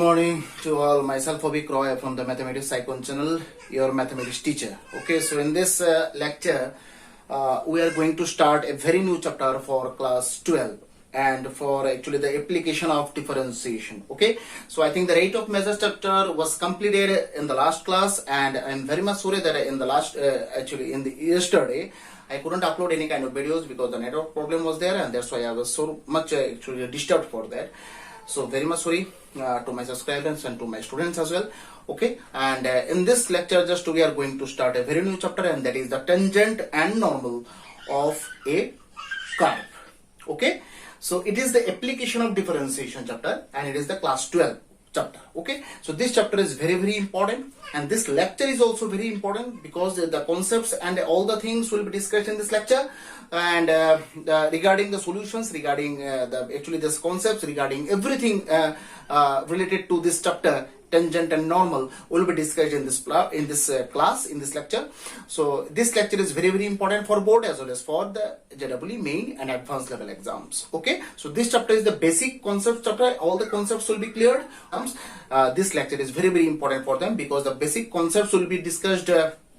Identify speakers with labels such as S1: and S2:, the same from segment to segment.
S1: morning to all. Myself Abhik Roy from the mathematicsicon channel, your mathematics teacher. Okay, so in this lecture, we are going to start a very new chapter for class 12 and for actually the application of differentiation. Okay, so I think the rate of measures chapter was completed in the last class, and I'm very much sorry that in the last yesterday I couldn't upload any kind of videos because the network problem was there, and that's why I was so much actually disturbed for that. So very much sorry to my subscribers and to my students as well. Okay, and in this lecture just we are going to start a very new chapter, and that is the tangent and normal of a curve. Okay, so it is the application of differentiation chapter, and it is the class 12 chapter. Okay, so this chapter is very important, and this lecture is also very important because the concepts and all the things will be discussed in this lecture, and regarding the solutions, regarding this concepts, regarding everything related to this chapter, tangent and normal, will be discussed in this class, in this lecture. So this lecture is very important for board as well as for the JEE main and advanced level exams. Okay, so this chapter is the basic concept chapter. All the concepts will be cleared. This lecture is very important for them because the basic concepts will be discussed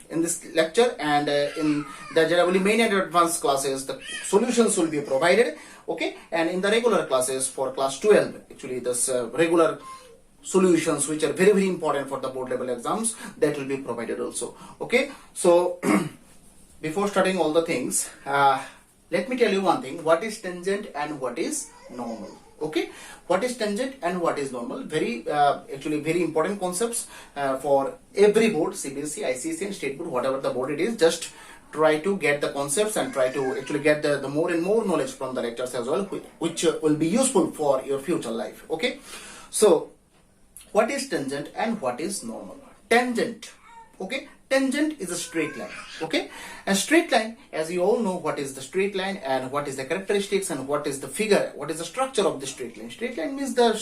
S1: in this lecture, and in the JEE main and advanced classes the solutions will be provided. Okay, and in the regular classes for class 12, actually this regular solutions which are very important for the board level exams, that will be provided also. Okay, so before starting all the things, let me tell you one thing: what is tangent and what is normal. Okay, what is tangent and what is normal? Very important concepts for every board, CBSE, ICSE and state board, whatever the board it is. Just try to get the concepts and try to actually get the more and more knowledge from the lectures as well, which will be useful for your future life. Okay, so what is tangent and what is normal? Tangent, okay, tangent is a straight line. Okay, a straight line, as you all know, what is the straight line and what is the characteristics and what is the figure, what is the structure of the straight line. Straight line means the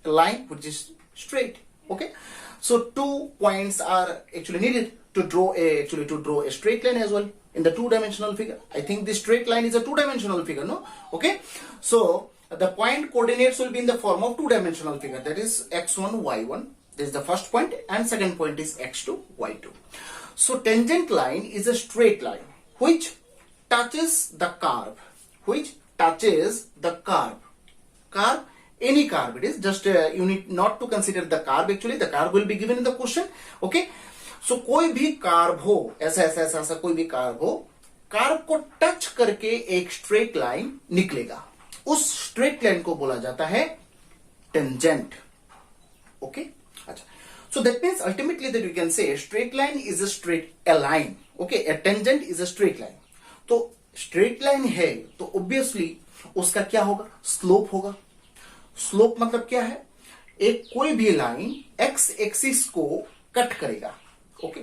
S1: line which is straight. Okay, so 2 points are actually needed to draw a straight line as well in the two-dimensional figure. I think this straight line is a two-dimensional figure, no? Okay, so the point coordinates will be in the form of two-dimensional figure, that is x1, y1. This is the first point, and second point is x2, y2. So tangent line is a straight line which touches the curve, curve, any curve it is. Just you need not to consider the curve. Actually the curve will be given in the question. Okay, so कोई भी curve हो, ऐसा कोई भी curve हो, curve को touch करके एक स्ट्रेट लाइन निकलेगा, उस स्ट्रेट लाइन को बोला जाता है टेंजेंट. ओके, अच्छा, so that means ultimately that we can say a straight line is a line. Okay, a tangent is a straight line. तो स्ट्रेट लाइन है तो ऑब्वियसली उसका क्या होगा? स्लोप होगा. स्लोप मतलब क्या है? एक कोई भी लाइन एक्स एक्सिस को कट करेगा. ओके,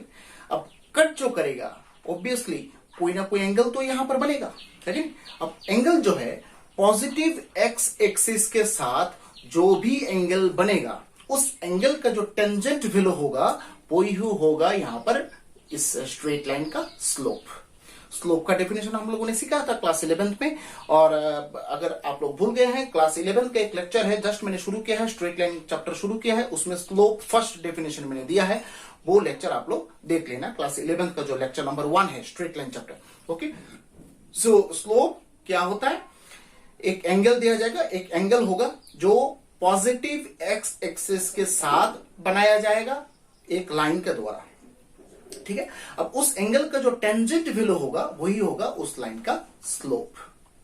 S1: अब कट जो करेगा ऑब्वियसली कोई ना कोई एंगल तो यहां पर बनेगा. लेकिन अब एंगल जो है पॉजिटिव एक्स एक्सिस के साथ जो भी एंगल बनेगा, उस एंगल का जो टेंजेंट वैल्यू होगा वही होगा यहां पर इस स्ट्रेट लाइन का स्लोप. स्लोप का डेफिनेशन हम लोगों ने सीखा था क्लास 11 में, और अगर आप लोग भूल गए हैं, क्लास 11 का एक लेक्चर है, जस्ट मैंने शुरू किया है, स्ट्रेट लाइन चैप्टर शुरू किया है, उसमें स्लोप फर्स्ट डेफिनेशन मैंने दिया है, वो लेक्चर आप लोग देख लेना. क्लास 11 का जो लेक्चर नंबर 1 है, स्ट्रेट लाइन चैप्टर. ओके, सो स्लोप क्या होता है? एक एंगल दिया जाएगा, एक एंगल होगा जो पॉजिटिव एक्स एक्सिस के साथ बनाया जाएगा एक लाइन के द्वारा. ठीक है, अब उस एंगल का जो टेंजेंट वैल्यू होगा वही होगा उस लाइन का स्लोप.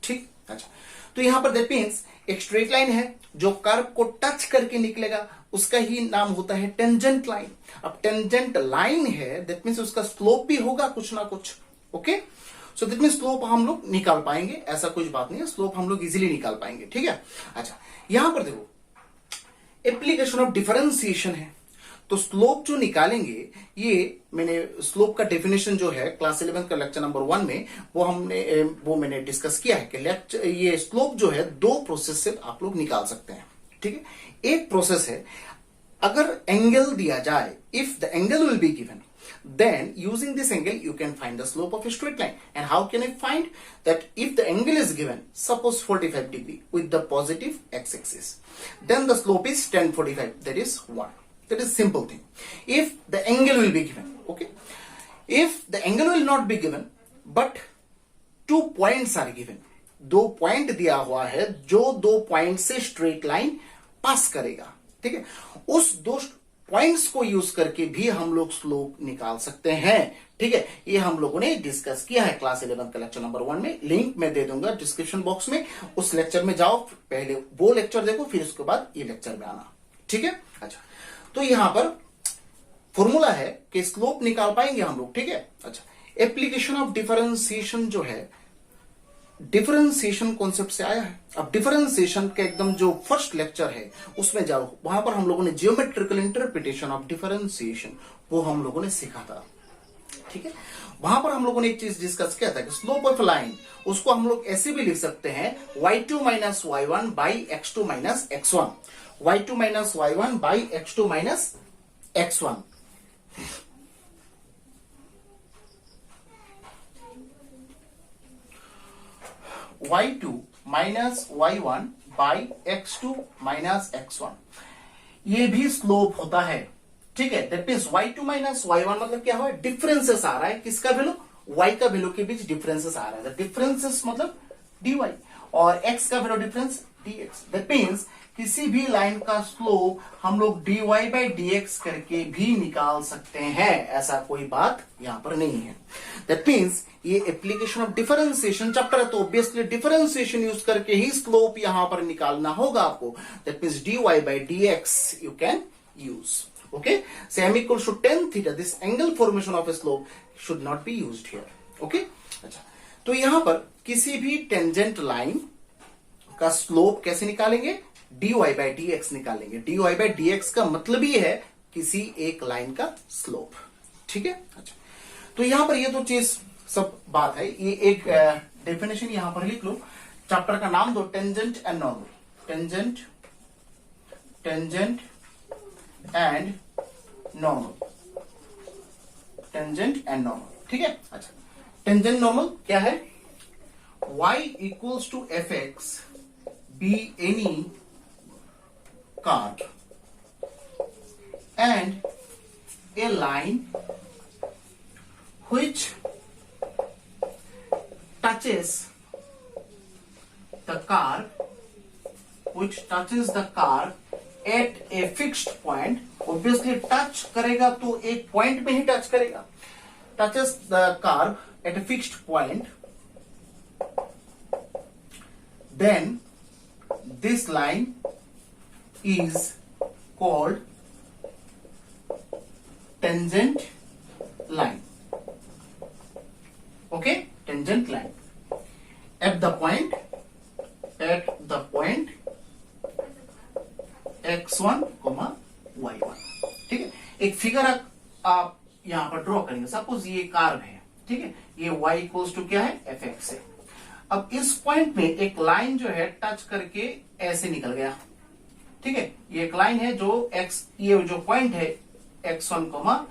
S1: ठीक, अच्छा, तो यहां पर दैट मींस एक स्ट्रेट लाइन है जो कर्व को टच करके निकलेगा, उसका ही नाम होता है टेंजेंट लाइन. अब टेंजेंट लाइन है, दैट मींस उसका स्लोप भी होगा कुछ ना कुछ. Okay, so that means slope हम लोग निकाल पाएंगे, ऐसा कुछ बात नहीं है, स्लोप हम लोग इजीली निकाल पाएंगे. ठीक है, अच्छा, यहां पर देखो एप्लीकेशन ऑफ डिफरेंशिएशन है, तो स्लोप जो निकालेंगे, ये मैंने स्लोप का डेफिनेशन जो है क्लास 11 का लेक्चर नंबर 1 में वो मैंने डिस्कस किया है कि ये स्लोप जो है 2 प्रोसेस से आप लोग निकाल सकते हैं. ठीक है, एक प्रोसेस है अगर एंगल दिया जाए, if the angle will be given, then using this angle you can find the slope of a straight line. And how can I find that? If the angle is given, suppose 45 degree with the positive x-axis, then the slope is tan 45, that is 1. That is simple thing. If the angle will be given, okay. If the angle will not be given but 2 points are given, 2 point दिया हुआ है जो 2 point से straight line पास करेगा, ठीक है, उस 2 points को यूज करके भी हम लोग स्लोप निकाल सकते हैं, ठीक है। ये हम लोगों ने डिस्कस किया है क्लास 11 का लेक्चर नंबर 1 में, लिंक मैं दे दूंगा डिस्क्रिप्शन बॉक्स में, उस लेक्चर में जाओ, पहले वो लेक्चर देखो, फिर उसके बाद ये लेक्चर में आना, ठीक है। अच्छा, तो यहां पर फॉर्मूला है कि स्लोप निकाल पाएंगे हम लोग, ठीक है। अच्छा, एप्लीकेशन ऑफ डिफरेंशिएशन जो है, डिफरेंशिएशन कॉन्सेप्ट से आया है। अब डिफरेंशिएशन का एकदम जो फर्स्ट लेक्चर है उसमें जाओ, वहां पर हम लोगों ने जियोमेट्रिकल इंटरप्रिटेशन ऑफ डिफरेंशिएशन वो हम लोगों ने सीखा था, ठीक है। वहां पर हम लोगों ने एक चीज डिस्कस किया था कि स्लोप ऑफ लाइन, उसको हम लोग ऐसे भी लिख सकते हैं y2 minus y1 by x2 minus x1, y2 minus y1 by x2 minus x1। y2 minus y1 by x2 minus x1, ये भी स्लोप होता है, ठीक है। That means y2 minus y1 मतलब क्या हुआ, डिफरेंसेस आ रहा है, किसका वैल्यू, y का वैल्यू के बीच डिफरेंसेस आ रहा है, डिफरेंसेस मतलब dy, और x का value difference dx। That means किसी भी लाइन का स्लोप हम लोग dy बाई dx करके भी निकाल सकते हैं, ऐसा कोई बात यहां पर नहीं है। दैट मीन्स ये एप्लीकेशन ऑफ डिफरेंशिएशन चैप्टर है, तो ऑब्वियसली डिफरेंशिएशन यूज करके ही स्लोप यहां पर निकालना होगा आपको। That means dy by dx you can use, okay, same equals to tan theta, this angle formation of a slope should not be used here, okay। अच्छा, तो यहां पर किसी भी टेंजेंट लाइन का स्लोप कैसे निकालेंगे, dy बाई dx निकालेंगे। dy बाई dx का मतलब ही है किसी एक लाइन का स्लोप, ठीक है। अच्छा, तो यहां पर ये तो चीज सब बात है, ये एक डेफिनेशन यहां पर लिख लो, चैप्टर का नाम दो tangent and normal, tangent and normal, tangent and normal, ठीक है। अच्छा, टेंजेंट नॉर्मल क्या है, y equals to fx be any curve and a line which touches the curve, at a fixed point, obviously touch करेगा तो एक point में ही touch करेगा, touches the curve at a fixed point, then this line is called tangent line, okay, tangent line at the point x1, y1, ठीक है। एक figure आप यहां पर ड्रॉ करेंगे, सपोज ये कर्व है, ठीक है, ये y इक्वल्स टू क्या है, fx है। अब इस पॉइंट में एक लाइन जो है टच करके ऐसे निकल गया, ठीक है, ये एक लाइन है जो ये जो पॉइंट है x1,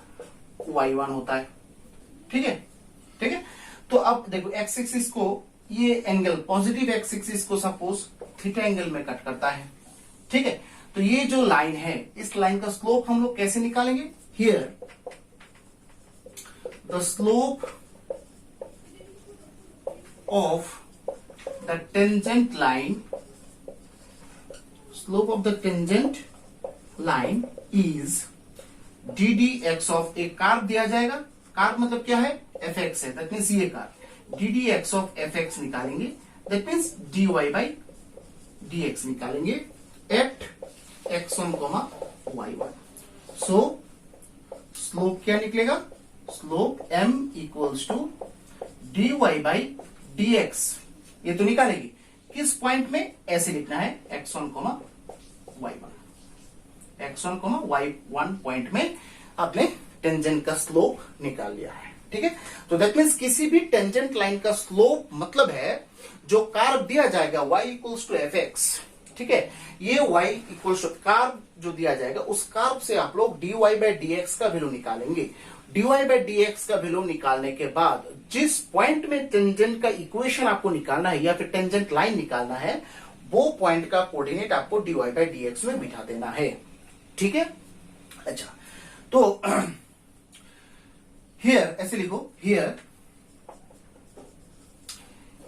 S1: y1 होता है, ठीक है, ठीक है। तो अब देखो x एक्सिस को ये एंगल पॉजिटिव x एक्सिस को सपोज थीटा एंगल में कट करता है, ठीक है। तो ये जो लाइन है, इस लाइन का स्लोप हम लोग कैसे निकालेंगे, here the slope of the tangent line, slope of the tangent line is ddx of, एक कर्व दिया जाएगा, कर्व मतलब क्या है, fx है, दैट मीन्स ये कर्व ddx ऑफ fx निकालेंगे, that means dy by dx निकालेंगे at x1, y1। So slope क्या निकलेगा, slope m equals to dy by dx, ये तो निकालेगी किस पॉइंट में, ऐसे लिखना है x1, y1, x1, y1 point में आपने टेंजेंट का स्लोप निकाल लिया है, ठीक है। तो दैट मीन्स किसी भी टेंजेंट लाइन का स्लोप मतलब है जो कर्व दिया जाएगा y इक्वल्स टू fx, ठीक है, ये y इक्वल्स टू कर्व जो दिया जाएगा उस कर्व से आप लोग dy बाई dx का वैल्यू निकालेंगे। dy बाई dx का वैल्यू निकालने के बाद जिस पॉइंट में टेंजेंट का इक्वेशन आपको निकालना है या फिर टेंजेंट लाइन निकालना है, वो पॉइंट का कोऑर्डिनेट आपको dy बाई dx में बिठा देना है। ठीक है, अच्छा तो हियर ऐसे लिखो, हियर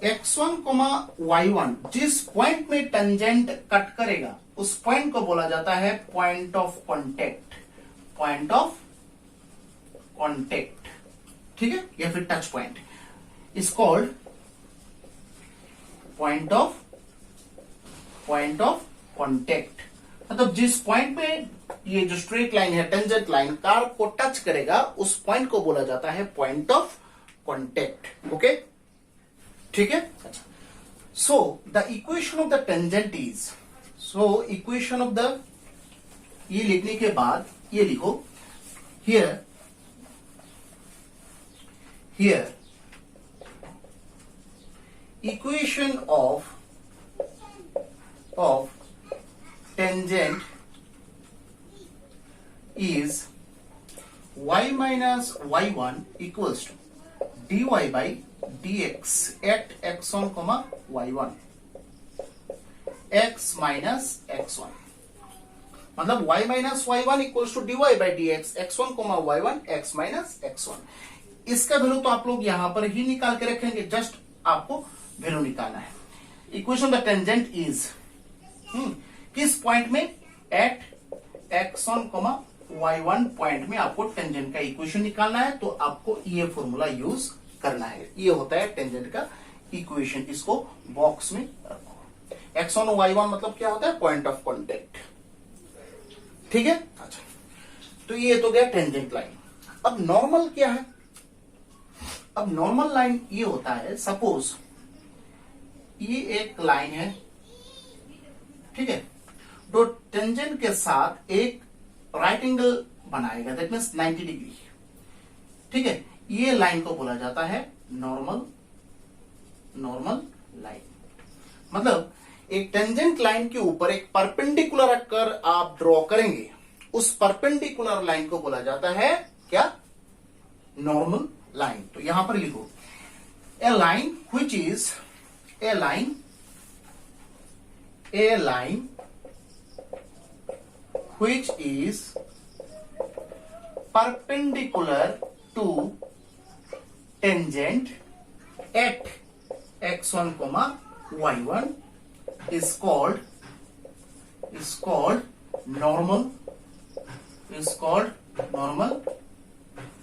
S1: x1, y1 जिस पॉइंट में टेंजेंट कट करेगा उस पॉइंट को बोला जाता है point of contact, point of contact, ठीक है, या फिर touch point is called point of contact. मतलब जिस पॉइंट में ये जो स्ट्रेट लाइन है, टेंजेंट लाइन कार को टच करेगा, उस पॉइंट को बोला जाता है पॉइंट ऑफ कॉन्टेक्ट। ओके, ठीक है, अच्छा। सो the equation of the tangent is, so equation of the, ये लिखने के बाद ये लिखो, here equation of tangent is y minus y1 equals to dy by dx at x1, y1 x minus x1, मतलब y minus y1 equals to dy by dx x1, y1 x minus x1। इसका value तो आप लोग यहां पर ही निकाल के रखेंगे, जस्ट आपको वैल्यू निकालना है। इक्वेशन द टेंजेंट इज, किस पॉइंट में, एट x1, y1 पॉइंट में आपको टेंजेंट का इक्वेशन निकालना है, तो आपको ये फॉर्मूला यूज करना है। ये होता है टेंजेंट का इक्वेशन, इसको बॉक्स में रखो। x1 y1 मतलब क्या होता है, पॉइंट ऑफ कॉन्टेक्ट। ठीक है, अच्छा, तो ये तो गया टेंजेंट लाइन। अब नॉर्मल क्या है, अब नॉर्मल लाइन ये होता है, सपोज ये एक लाइन है, ठीक है, तो टेंजेंट के साथ एक राइट एंगल बनाएगा, दैट मीन्स 90 डिग्री। ठीक है, ये लाइन को बोला जाता है नॉर्मल लाइन। मतलब एक टेंजेंट लाइन के ऊपर एक परपेंडिकुलर रखकर आप ड्रॉ करेंगे, उस परपेंडिकुलर लाइन को बोला जाता है क्या, नॉर्मल लाइन। तो यहां पर लिखो, a line which is, a line which is perpendicular to tangent at x1, y1 is called normal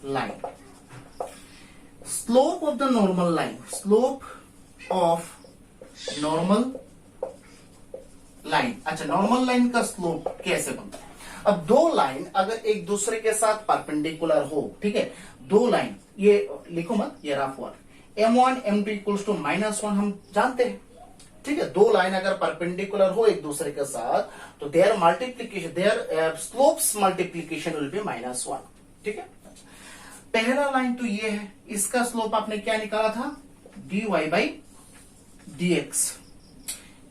S1: line. Slope of the normal line, अच्छा, नॉर्मल लाइन का स्लोप कैसे बनता है। अब दो लाइन अगर एक दूसरे के साथ परपेंडिकुलर हो, ठीक है, दो लाइन, ये लिखो मत, ये rough word, m1 m2 equals to -1 हम जानते हैं। ठीक है, दो लाइन अगर परपेंडिकुलर हो एक दूसरे के साथ, तो their multiplication, their slopes multiplication will be -1। ठीक है, पहला लाइन तो ये है, इसका स्लोप आपने क्या निकाला था, dy by dx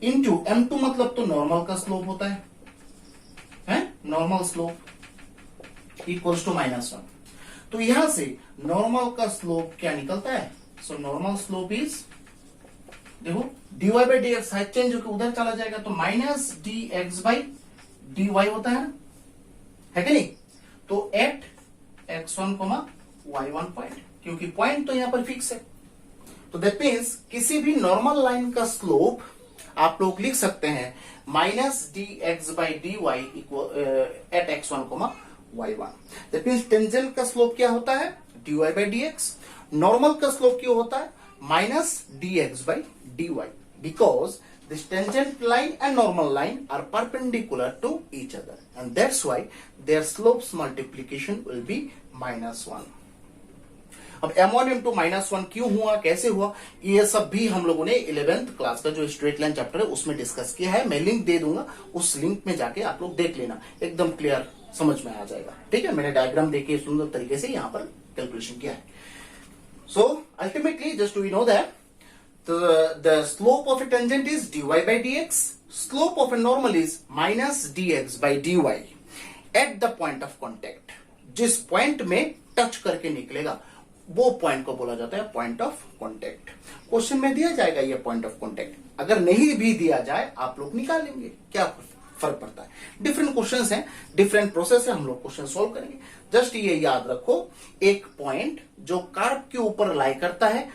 S1: into m2, मतलब तो नॉर्मल का स्लोप होता है, नॉर्मल स्लोप इक्वल्स टू -1। तो यहां से नॉर्मल का स्लोप क्या निकलता है, सो नॉर्मल स्लोप इज, देखो dy by dx side change होकर उधर चला जाएगा, तो माइनस dx बाई dy होता है ना, है कि नहीं। तो एट x1, y1 पॉइंट, क्योंकि पॉइंट तो यहां पर फिक्स है, तो दैट मीन्स किसी भी नॉर्मल लाइन का स्लोप आप लोग लिख सकते हैं minus dx by dy at x1, y1। That means tangent का स्लोप क्या होता है, dy बाई dx। नॉर्मल का स्लोप क्यों होता है, minus dx by dy, because this tangent line and normal line are perpendicular to each other, and that's why their slopes multiplication will be -1। अब m1 m2 -1 क्यों हुआ, कैसे हुआ, ये सब भी हम लोगों ने 11th क्लास का जो स्ट्रेट लाइन चैप्टर है उसमें डिस्कस किया है। मैं लिंक दे दूंगा, उस लिंक में जाके आप लोग देख लेना, एकदम क्लियर समझ में आ जाएगा। ठीक है, मैंने डायग्राम देके सुंदर तरीके से यहाँ पर कैलकुलेशन किया है। So ultimately just we know that the slope of a tangent is dy by dx, slope of a normal is minus dx by dy at the point of contact. जिस point में touch करके निकलेगा, वो point को बोला जाता है point of contact. Question में दिया जाएगा ये पॉइंट ऑफ कांटेक्ट, अगर नहीं भी दिया जाए आप लोग निकालेंगे, क्या फर्क पड़ता है। डिफरेंट क्वेश्चंस हैं, डिफरेंट प्रोसेस है, हम लोग क्वेश्चन सॉल्व करेंगे। जस्ट ये याद रखो, एक पॉइंट जो कर्व के ऊपर लाई करता है,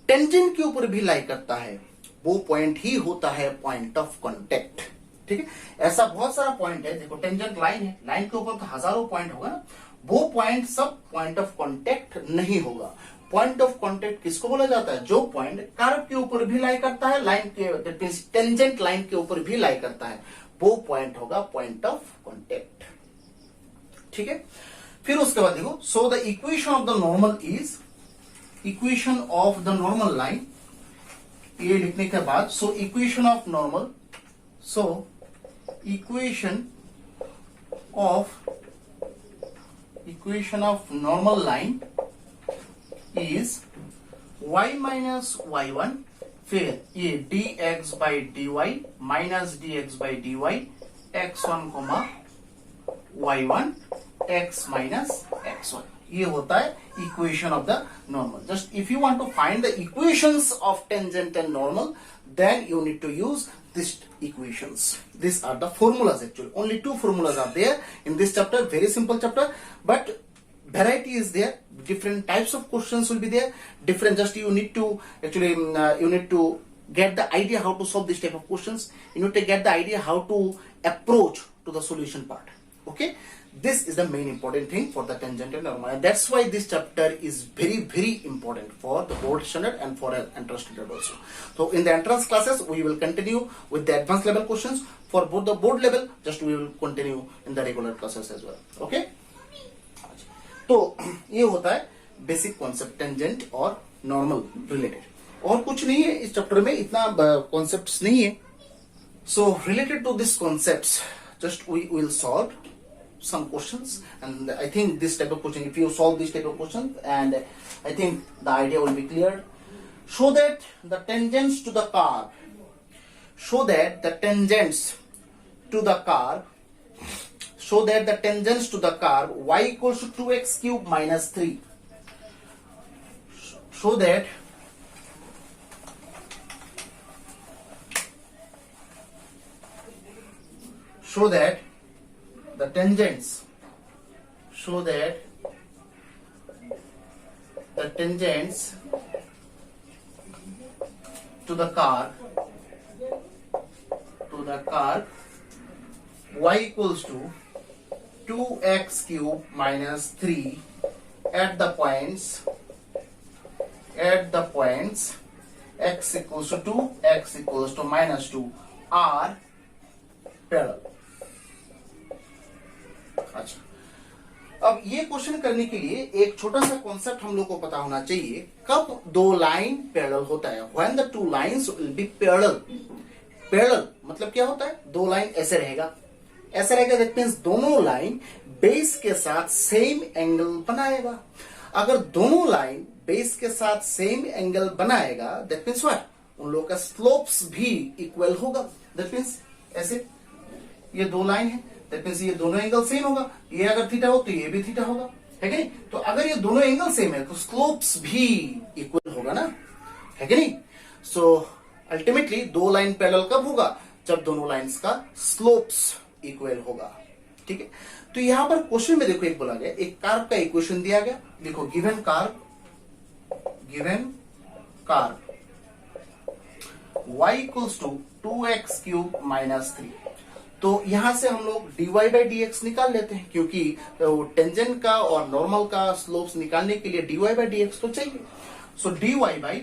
S1: टेंजेंट के ऊपर भी लाई करता है, वो पॉइंट ही होता है पॉइंट ऑफ कांटेक्ट। ठीक है, ऐसा बहुत सारा पॉइंट है, देखो टेंजेंट लाइन है, लाइन के ऊपर तो हजारों पॉइंट होगा ना, वो पॉइंट सब पॉइंट ऑफ कांटेक्ट नहीं होगा। पॉइंट ऑफ कांटेक्ट किसको बोला जाता है? जो पॉइंट कर्व के ऊपर भी लाई करता है, लाइन के टेंजेंट लाइन के ऊपर भी लाई करता है, वो पॉइंट होगा पॉइंट ऑफ कांटेक्ट। ठीक है, फिर उसके बाद देखो, so the equation of the normal is, equation of the normal line, ये लिखने के बाद so equation of normal, so equation of normal line is y minus y1, फिर ये dx by dy minus dx by dy x1 y1 x minus x1, ये होता है equation of the normal. Just if you want to find the equations of tangent and normal, then you need to use these equations. These are the formulas actually. Only two formulas are there in this chapter. Very simple chapter, but variety is there. Different types of questions will be there. Different, just you need to actually you need to get the idea how to solve this type of questions. You need to get the idea how to approach to the solution part. Okay, this is the main important thing for the tangent and normal, and that's why this chapter is very important for the board standard and for an entrance standard also. So in the entrance classes we will continue with the advanced level questions. For both the board level, just we will continue in the regular classes as well. Okay, तो ये होता है basic concept tangent और normal related, और कुछ नहीं है इस चैप्टर में, इतना कॉन्सेप्ट्स नहीं है। So related to this concepts, just we will solve some questions, and I think this type of question, if you solve this type of question, and I think the idea will be clear. Show that the tangents to the curve, show that the tangents to the curve, show that the tangents to the curve y equals to 2x cube minus 3, show that the tangents, show that the tangents to the curve y equals to 2x cube minus 3 at the points x equals to 2, x equals to minus 2 are parallel. अच्छा, अब ये question करने के लिए एक छोटा सा concept हम लोग को पता होना चाहिए, कब दो लाइन पैरेलल होता है, when the two lines will be parallel. Parallel मतलब क्या होता है? दो लाइन ऐसे रहेगा, दैट मींस दोनों लाइन बेस के साथ सेम एंगल बनाएगा। अगर दोनों लाइन बेस के साथ सेम एंगल बनाएगा, दैट मींस व्हाट? उन लोगों का स्लोप्स भी इक्वल होगा। दैट मींस ऐसे ये दो लाइन है, दैट मींस ये दोनों एंगल सेम होगा, ये अगर थीटा हो तो ये भी थीटा होगा, है कि नहीं? तो अगर ये दोनों एंगल सेम है तो स्लोप्स भी इक्वल होगा ना, है कि नहीं? सो अल्टीमेटली दो लाइन पैरेलल कब होगा? जब दोनों लाइंस का स्लोप्स इक्वल होगा। ठीक है, तो यहां पर क्वेश्चन में देखो एक बोला गया, एक कर्व का इक्वेशन दिया गया, देखो given curve y equals to 2x cube minus 3। तो यहां से हम लोग dy बाई dx निकाल लेते हैं, क्योंकि टेंजेंट का और नॉर्मल का स्लोप्स निकालने के लिए dy बाई dx तो चाहिए। सो dy by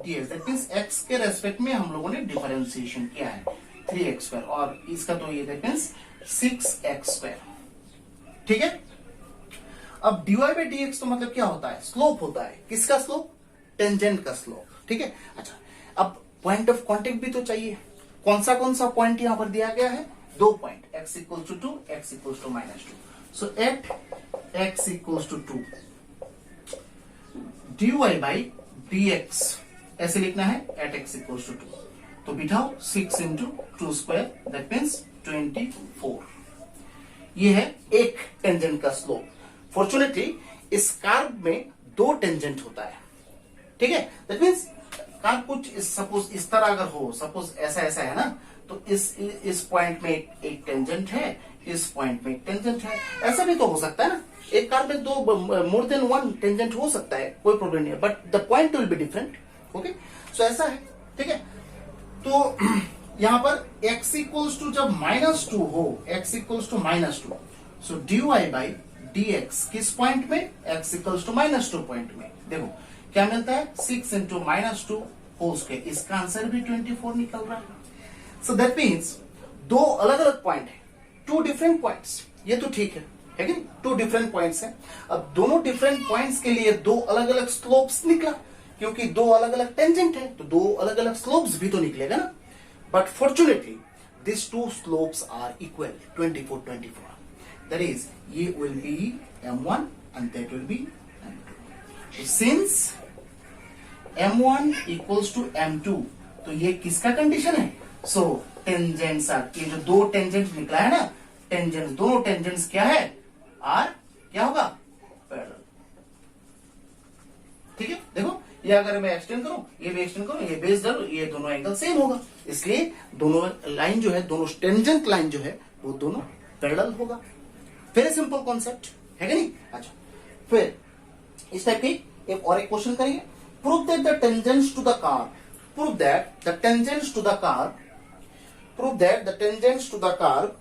S1: dx that means x के रेस्पेक्ट में हम लोगों ने डिफरेंशिएशन किया है 3x², और इसका तो ये दैट मींस 6x²। ठीक है, अब dy बाई dx तो मतलब क्या होता है? स्लोप होता है। किसका स्लोप? टेंजेंट का स्लोप। ठीक है, अच्छा, अब पॉइंट ऑफ कांटेक्ट भी तो चाहिए। कौन सा पॉइंट यहां पर दिया गया है? दो point, x equals to 2, x equals to minus 2। So at x equals to 2, dy by dx ऐसे लिखना है, एट x इक्वल्स टू 2। तो बिठाओ 6 इंटू 2² दैट मीन्स 24। ये है एक टेंजेंट का स्लोप। फॉर्चुनेटली इस कर्व में दो टेंजेंट होता है, ठीक है। दैट मींस कर्व कुछ सपोज इस तरह अगर हो, सपोज ऐसा ऐसा है ना, तो इस पॉइंट में एक टेंजेंट है, इस पॉइंट में एक टेंजेंट है, ऐसा भी तो हो सकता है ना। एक कर्व में दो मोर देन वन टेंजेंट हो सकता है, कोई प्रॉब्लम नहीं है, but the point will be different. Okay, so ऐसा है, ठीक है। तो यहां पर x इक्वल्स टू जब -2 हो, x equals to -2, so dy by dx किस पॉइंट में, x इक्वल्स टू -2 पॉइंट में। देखो क्या मिलता है, 6 इंटू -2 होल स्क्वायर, इसका आंसर भी 24 निकल रहा है। सो दैट मीन्स दो अलग अलग पॉइंट है, टू डिफरेंट पॉइंट्स, ये तो ठीक है कि नहीं, टू डिफरेंट पॉइंट्स हैं। अब दोनों डिफरेंट पॉइंट्स के लिए दो अलग अलग स्लोप्स निकला, क्योंकि दो अलग अलग टेंजेंट है तो दो अलग अलग स्लोप्स भी तो निकलेगा ना। But fortunately this two slopes are equal, 24 24, that is ये will be m1 and that will be m2। Since m1 equals to m2, तो ये किसका कंडीशन है, सो टेंजेंट्स आर, ये जो दो टेंजेंट निकला है ना, टेंजेंट्स, दोनों टेंजेंट्स क्या है, आर क्या होगा, पैरेलल। ठीक है, देखो ये अगर मैं एक्सटेंड करूं, ये भी एक्सटेंड करूं, ये बेस डालूं, ये दोनों एंगल सेम होगा, इसलिए दोनों लाइन जो है, दोनों टेंजेंट लाइन जो है वो दोनों पैरेलल होगा। वेरी सिंपल कॉन्सेप्ट है कि नहीं। अच्छा, फिर इस टाइप की एक और एक क्वेश्चन करिए, prove that the tangents to the curve, prove that the tangents to the curve, prove that the tangents to the curve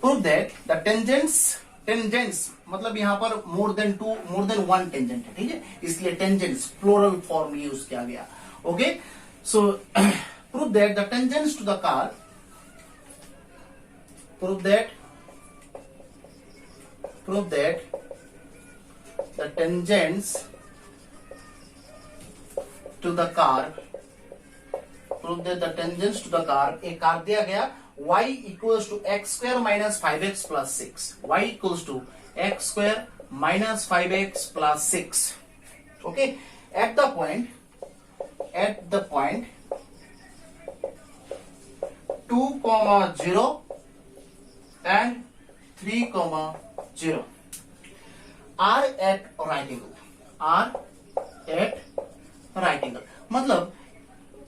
S1: prove that the tangents मतलब यहां पर मोर देन वन टेंजेंट है, ठीक है, इसलिए टेंजेंट्स प्लूरल फॉर्म यूज किया गया। Okay, so prove that the tangents to the curve, prove that the tangents to the curve, prove that the tangents to the curve, एक curve दिया गया y equals to x square minus 5x plus 6, y equals to x square minus 5x plus 6, okay, at the point 2, 0 and 3, 0 are at right angle, मतलब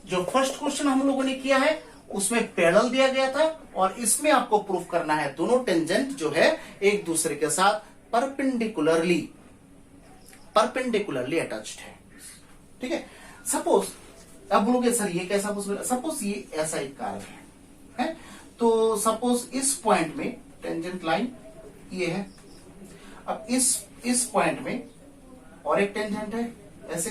S1: जो first question हम लोगों ने किया है उसमें पैरेलल दिया गया था, और इसमें आपको प्रूफ करना है दोनों टेंजेंट जो है एक दूसरे के साथ परपेंडिकुलरली अटैच्ड है, ठीक है। सपोज अब बोलोगे सर ये कैसा, सपोज ये ऐसा एक कर्व है, तो सपोज इस पॉइंट में टेंजेंट लाइन ये है, अब इस पॉइंट में और एक टेंजेंट है ऐसे,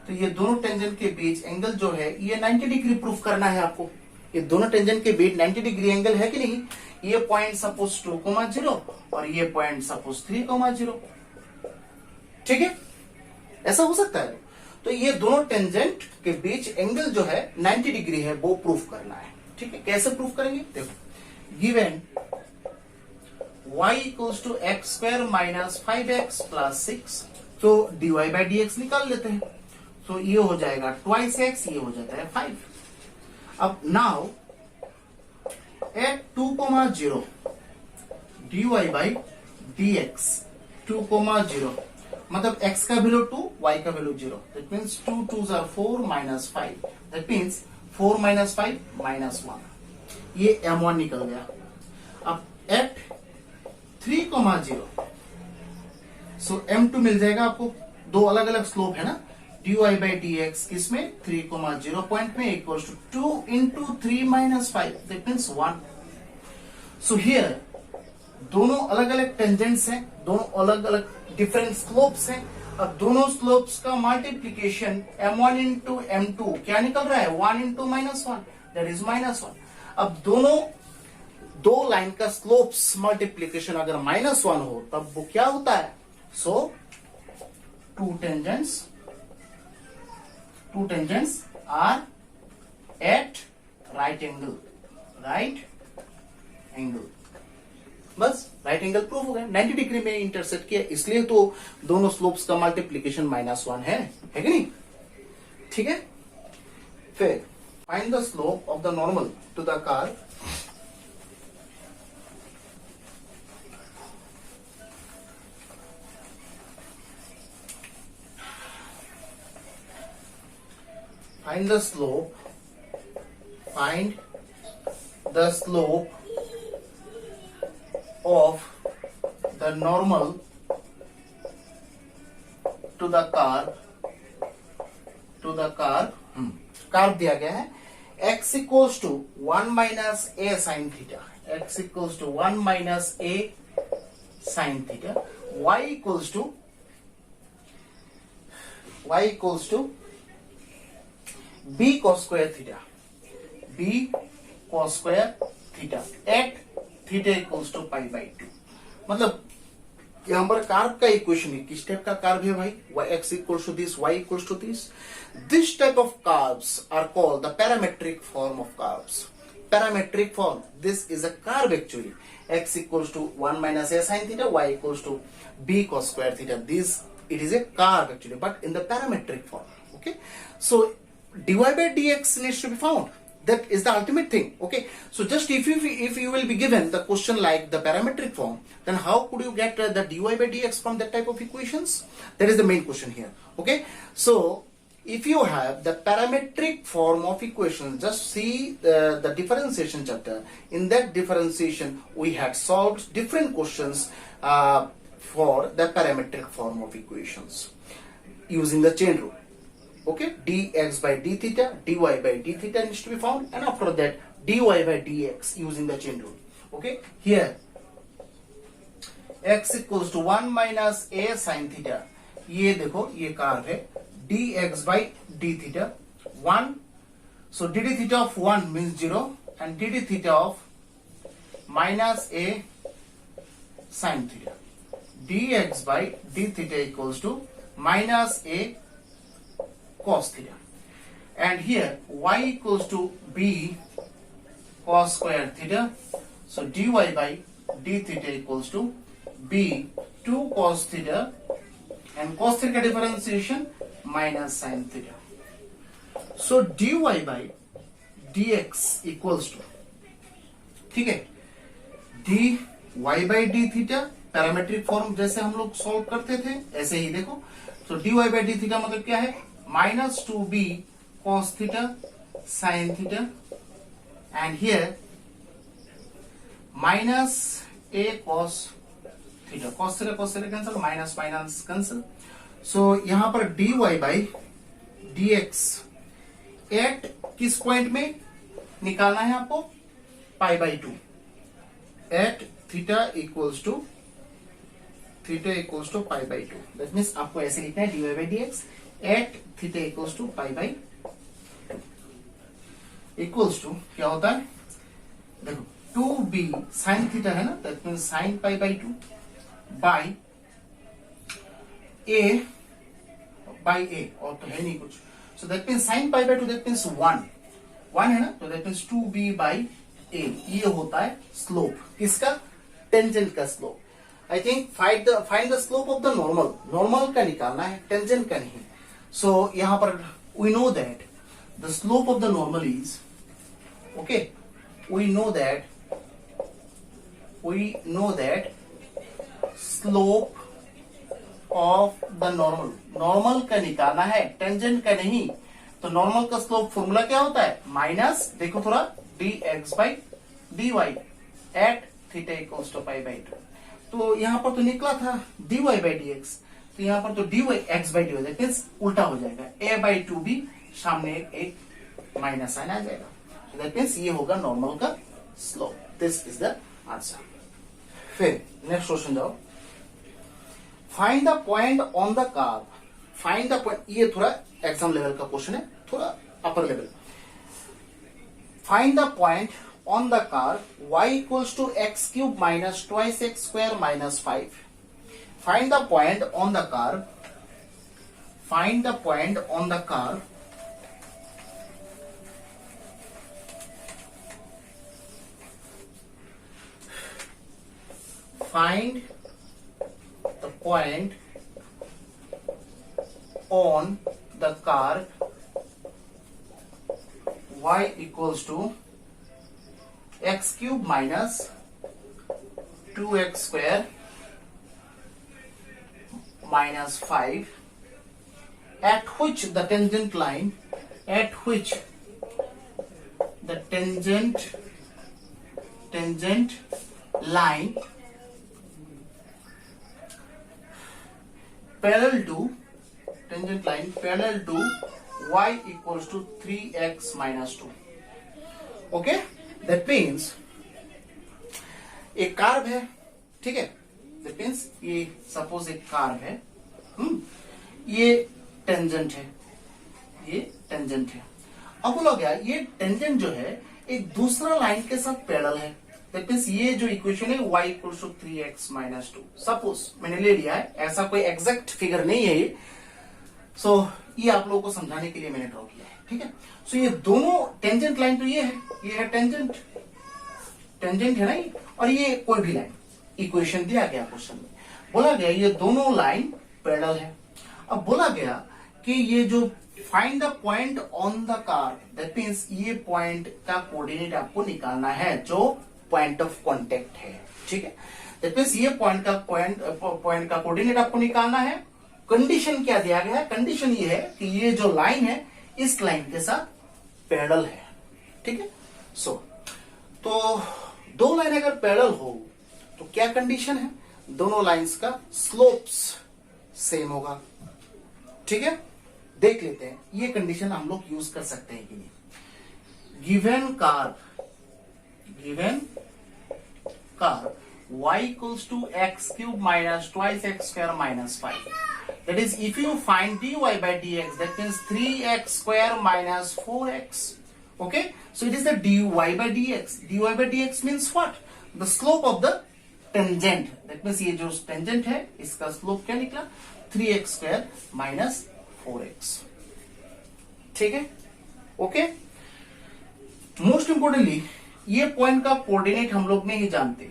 S1: तो ये दोनों टेंजेंट के बीच एंगल जो है ये 90 डिग्री प्रूफ करना है आपको। ये दोनों टेंजेंट के बीच 90 डिग्री एंगल है कि नहीं, ये पॉइंट सपोज 2, 0 और ये पॉइंट सपोज 3, 0, ठीक है, ऐसा हो सकता है। तो ये दोनों टेंजेंट के बीच एंगल जो है 90 डिग्री है, वो प्रूफ करना है, ठीक है। कैसे प्रूफ करेंगे, देखो given y equals to x square minus 5x plus 6, तो dy बाई dx निकाल लेते हैं, तो ये हो जाएगा 2x, ये हो जाता है 5। अब now at 2, 0 dy by dx 2, 0 मतलब x का वैल्यू 2, y का value 0, that means 2 2s are 4 minus 5, that means 4 minus 5 minus 1, ये m1 निकल गया। अब एट 3, 0 सो m2 मिल जाएगा आपको, दो अलग अलग स्लोप है ना, dy by dx किसमें 3, 0 पॉइंट में equals to 2 into 3 minus 5, that means 1। So here दोनों अलग अलग टेंजेंट्स हैं, दोनों अलग अलग डिफरेंट स्लोप्स हैं। अब दोनों स्लोप्स का मल्टीप्लीकेशन m1 into m2 क्या निकल रहा है, 1 into -1, दैट इज -1। अब दो लाइन का स्लोप्स मल्टीप्लीकेशन अगर -1 हो तब वो क्या होता है, so two tangents are at right angle, बस राइट एंगल प्रूफ हो गया, 90 डिग्री में इंटरसेक्ट किया, इसलिए तो दोनों स्लोप्स का मल्टीप्लीकेशन -1 है कि नहीं, ठीक है। फिर Find the slope of the normal to the curve find the slope of the normal to the curve दिया गया है x equals to 1 minus a sin theta, x equals to 1 minus a sin theta, y equals to b cos square theta, at theta equals to pi by 2. मतलब यहाँ पर curve का equation है, किस type का कार्व है भाई, x equals to this, y equals to this. This type of curves are called the parametric form of curves. Parametric form, this is a curve actually. X equals to 1 minus a sin theta, y equals to b cos square theta. It is a curve actually, but in the parametric form. Okay, so dy by dx needs to be found. That is the ultimate thing. Okay, so just if you will be given the question like the parametric form, then how could you get the dy by dx from that type of equations? That is the main question here. Okay, so if you have the parametric form of equations, just see the differentiation chapter. In that differentiation, we had solved different questions for the parametric form of equations using the chain rule. Okay, dx by d theta, dy by d theta needs to be found, and after that dy by dx using the chain rule. Okay, here x equals to 1 minus a sin theta, ये देखो ये curve है dx by d theta 1, so dd theta of 1 means 0 and dd theta of minus a sin theta, dx by d theta equals to minus a cos theta, and here y equals to b cos square theta, so dy by d theta equals to b 2 cos theta, and cos theta differentiation minus sin theta, so dy by dx equals to, ठीक है, dy by d theta parametric form जैसे हम लोग solve करते थे ऐसे ही देखो, तो dy by d theta मतलब क्या है, minus 2b cos theta sin theta, and here minus a cos theta, cos theta cancel, minus cancel, so यहाँ पर dy by dx at किस पॉइंट में निकालना है आपको, pi by 2 at theta equals to pi by 2. That means आपको ऐसे लिखना है dy by dx at theta equals to pi by 2 equals to क्या होता है, देखो 2b sin theta है ना, that means sin pi by 2 by a और तो है नहीं कुछ, so that means sin pi by 2, that means 1 है ना, तो that means 2b by a, ये होता है स्लोप किसका, टेंजेंट का slope. I think find the slope of the normal का निकालना है, टेंजेंट का नहीं. So यहाँ पर we know that the slope of the normal is, okay, we know that slope of the normal का निकालना है, टेंजेंट का नहीं. तो नॉर्मल का स्लोप फॉर्मूला क्या होता है, माइनस देखो थोड़ा dx by dy at theta equals to pi by 2. तो यहाँ पर तो निकला था dy by dx, तो यहाँ पर तो dy x by dy, that means उल्टा हो जाएगा, a by 2b सामने एक माइनस साइन आ जाएगा, दैट मींस ये होगा नॉर्मल का slope. This is the answer. फिर नेक्स्ट क्वेश्चन जाओ, find the point on the curve. Find the point, ये थोड़ा एग्जाम लेवल का क्वेश्चन है, थोड़ा upper level. Find the point on the curve y equals to x cube minus twice x square minus 5. Find the point on the curve. Find the point on the curve. Find the point on the curve y equals to x cube minus 2x square minus 5 at which the tangent line parallel to y equals to 3x minus 2. Okay, that means एक curve है, ठीक है, that means ये suppose एक curve है, ये tangent है, ये टेंजेंट है। अब बोला गया ये टेंजेंट जो है एक दूसरा लाइन के साथ पैरेलल है, दैट मींस ये जो इक्वेशन है y equals to 3x minus 2 suppose मैंने ले लिया है, ऐसा कोई एग्जैक्ट फिगर नहीं है ये, सो ये आप लोगों को समझाने के लिए मैंने ड्रॉ किया है, ठीक है। सो ये दोनों टेंजेंट लाइन तो ये है टेंजेंट है ना ये, और ये कोई भी लाइन इक्वेशन दिया गया क्वेश्चन में, बोला गया ये दोनों लाइन पैरेलल है। अब बोला गया कि ये जो find the point on the curve, that means ये पॉइंट का कोऑर्डिनेट आपको निकालना है जो पॉइंट ऑफ कांटेक्ट है, ठीक है। दैट मींस ये पॉइंट का कोऑर्डिनेट आपको निकालना है। कंडीशन क्या दिया गया है? कंडीशन ये है कि ये जो लाइन है इस लाइन के साथ पैरेलल है, ठीक है। सो तो दो लाइन अगर पैरेलल हो तो क्या कंडीशन है? दोनों लाइंस का स्लोप्स सेम होगा, ठीक है। देख लेते हैं ये कंडीशन हम लोग यूज कर सकते हैं कि नहीं। Given curve y equals to x cube minus twice x square minus 5, that is if you find dy by dx, that means 3x square minus 4x. Okay, so it is the dy by dx. dy by dx means what? The slope of the tangent, that means ये जो tangent है इसका slope क्या निकला? 3x square minus 4x, ठीक है। Okay, most importantly ये point का कोऑर्डिनेट हम लोग नहीं जानते,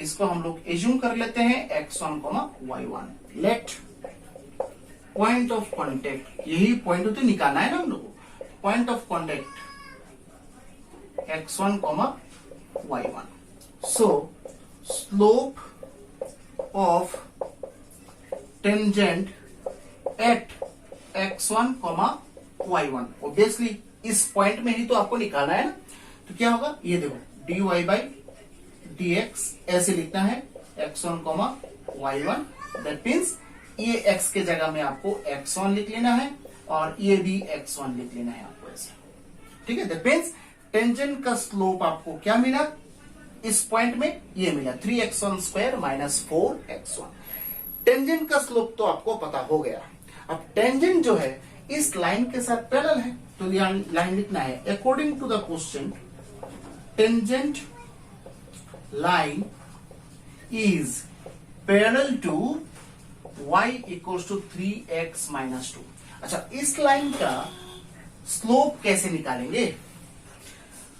S1: इसको हम लोग एज्यूम कर लेते हैं x1, y1। Let point of contact, यही पॉइंट तो निकालना है ना हम लोग को, point of contact x1, y1। So slope of tangent at x1, y1, obviously इस पॉइंट में ही तो आपको निकालना है ना, तो क्या होगा? ये देखो dy by dx ऐसे लिखना है x1, y1, दैट मींस ये x के जगह में आपको x1 लिख लेना है और ये भी x1 लिख लेना है आपको ऐसे, ठीक है। दैट मींस टेंजेंट का स्लोप आपको क्या मिला इस पॉइंट में? ये मिला 3x1 square minus 4x1। Tangent का स्लोप तो आपको पता हो गया। अब टेंजेंट जो है इस लाइन के साथ पैरेलल है, तो लाइन लिखना है according to the question tangent line is parallel to y equals to 3x minus 2। अच्छा, इस लाइन का स्लोप कैसे निकालेंगे?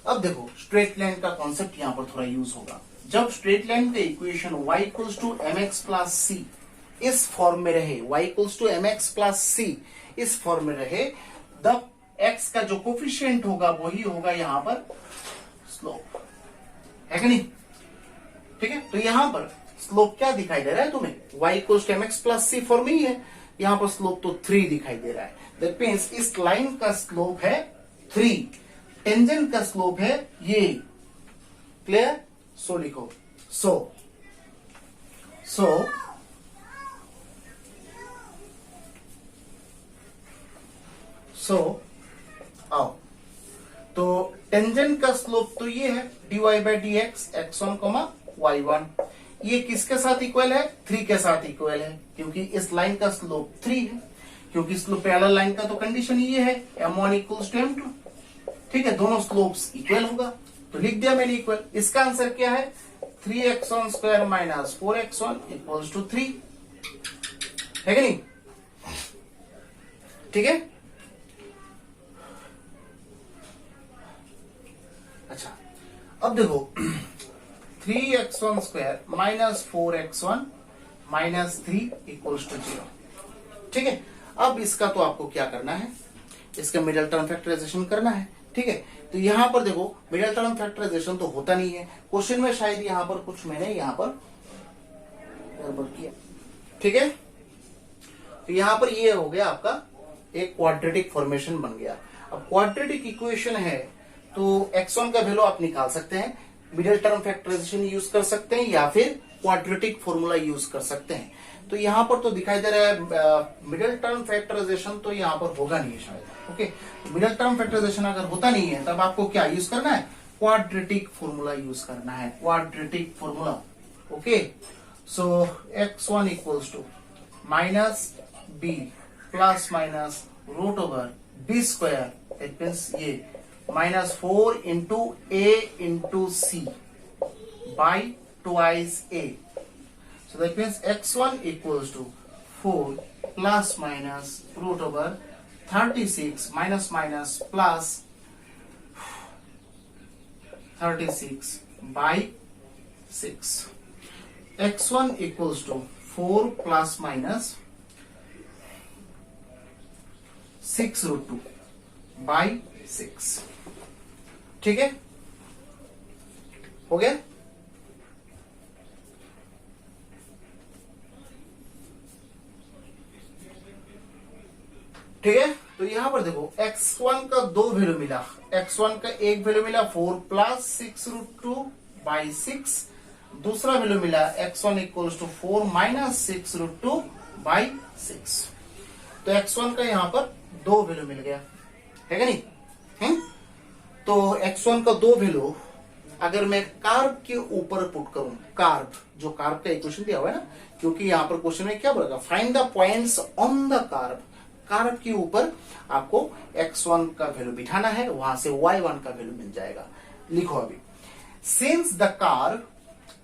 S1: अब देखो स्ट्रेट लाइन का कॉन्सेप्ट यहां पर थोड़ा यूज होगा। जब स्ट्रेट लाइन का equation y equals to mx plus c इस फॉर्म में रहे, y equals to mx plus c इस फॉर्म में रहे, द x का जो कोफिशिएंट होगा वही होगा यहां पर स्लोप, है कि नहीं? ठीक है, तो यहां पर स्लोप क्या दिखाई दे रहा है तुम्हें? y equals to mx plus c form ही है, यहां पर स्लोप तो 3 दिखाई दे रहा है। दैट मींस इस लाइन का स्लोप है 3, टेंजेंट का स्लोप है ये। क्लियर? सो लिखो, सो आओ, तो टेंजेंट का स्लोप तो ये है dy by d x x1, y1। ये किसके साथ इक्वल है? 3 के साथ इक्वल है, क्योंकि इस लाइन का स्लोप 3 है, क्योंकि स्लोप पैरेलल लाइन का तो कंडीशन ये है m1 इक्वल्स टू m2। ठीक है, दोनों स्लोप्स इक्वल होगा, तो लिख दिया मैंने इक्वल। इसका आंसर क्या है? 3x1 square minus 4x1 equals to 3, है कि नहीं? ठीक है, अच्छा अब देखो 3x1 square minus 4x1 minus 3 equals to 0। ठीक है, अब इसका तो आपको क्या करना है? इसका मिडिल टर्म फैक्टराइजेशन करना है। ठीक है, तो यहाँ पर देखो मिडिल टर्म फैक्टराइजेशन तो होता नहीं है क्वेश्चन में, शायद यहाँ पर कुछ मैंने यहाँ पर गड़बड़ किया। ठीक है, तो यहाँ पर ये हो गया आपका एक क्वाड्रेटिक फॉर्मेशन बन गया। अब क्वाड्रेटिक इक्वेशन है तो x1 का वैल्यू आप निकाल सकते हैं, मिडिल टर्म फैक्टराइजेशन यूज कर सकते हैं या फिर क्वाड्रेटिक फॉर्मूला यूज कर सकते हैं। तो यहाँ पर तो दिखाई दे रहा है मिडिल टर्म फैक्टराइजेशन तो यहाँ पर होगा नहीं शायद। ओके, मिडिल टर्म फैक्टराइजेशन अगर होता नहीं है तब आपको क्या यूज करना है, क्वाड्रेटिक फॉर्मूला यूज करना है, quadratic formula. Okay, so x1 equals to minus B plus minus root over B square, it means ये -4 into a into c by twice a. So that means x1 equals to 4 plus minus root over 36 minus minus plus 36 by 6. x1 equals to 4 plus minus 6 root 2 by 6. ठीक है, हो गया। ठीक है, तो यहां पर देखो x1 का दो वैल्यू मिला, x1 का एक वैल्यू मिला 4 प्लस 6 रूट 2 बाई 6, दूसरा वैल्यू मिला x1 equals to 4 minus 6 root 2 by 6। तो x1 का यहां पर दो वैल्यू मिल गया है क्या नहीं है? तो x1 का दो वैल्यू अगर मैं कार्ब के ऊपर पुट करूं, कार्ब जो कार्ब का इक्वेशन दिया हुआ है ना, क्योंकि यहां पर क्वेश्चन में क्या बोलेगा, find the points on the carb, carb के ऊपर आपको x1 का वैल्यू बिठाना है, वहां से y1 का वैल्यू मिल जाएगा। लिखो अभी, सिंस द कार्ब,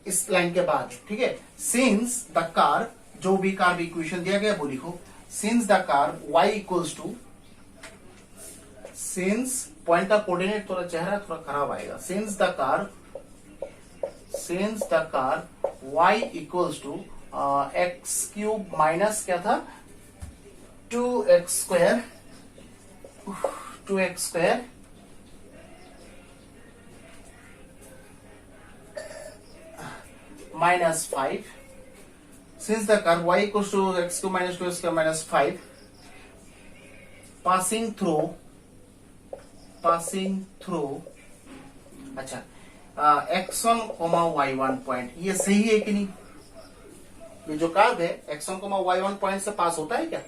S1: इस लाइन के बाद, ठीक है, सिंस द कार्ब, जो भी कार्ब इक्वेशन दिया गया वो लिखो, since the curve y equals to, since point का कोऑर्डिनेट थोड़ा चेहरा थोड़ा खराब आएगा, since the curve y equals to x cube minus क्या था 2x square minus 5, since the curve y equals to x cube minus 2x square minus 5 passing through अच्छा x1, y1 point, ये सही है कि नहीं? ये जो कर्व है x1, y1 पॉइंट से पास होता है क्या?